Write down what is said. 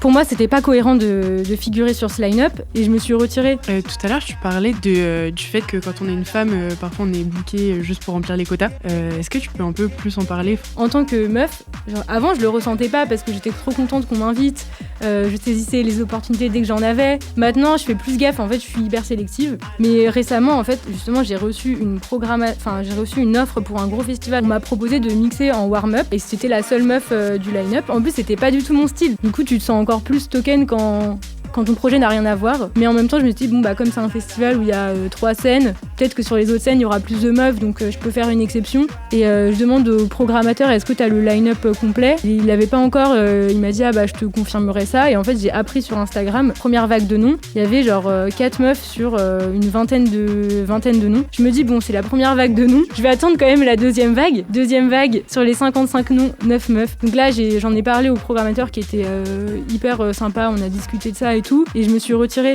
Pour moi, c'était pas cohérent de figurer sur ce line-up et je me suis retirée. Tout à l'heure, tu parlais du fait que quand on est une femme, parfois on est bookée juste pour remplir les quotas. Est-ce que tu peux un peu plus en parler ? En tant que meuf, avant je le ressentais pas parce que j'étais trop contente qu'on m'invite. Je saisissais les opportunités dès que j'en avais. Maintenant, je fais plus gaffe. En fait, je suis hyper sélective. Mais récemment, en fait, justement, j'ai reçu une offre pour un gros festival. On m'a proposé de mixer en warm-up et c'était la seule meuf du line-up. En plus, c'était pas du tout mon style. Du coup, tu te sens encore plus token quand ton projet n'a rien à voir. Mais en même temps, je me suis dit, comme c'est un festival où il y a 3 scènes, peut-être que sur les autres scènes, il y aura plus de meufs, donc je peux faire une exception. Et je demande au programmateur, est-ce que tu as le line-up complet ? Et il l'avait pas encore, il m'a dit, je te confirmerai ça. Et en fait, j'ai appris sur Instagram, première vague de noms, il y avait 4 meufs sur une vingtaine de noms. Je me dis, c'est la première vague de noms, je vais attendre quand même la deuxième vague. Deuxième vague, sur les 55 noms, 9 meufs. Donc là, j'en ai parlé au programmateur qui était hyper sympa, on a discuté de ça et tout, et je me suis retirée.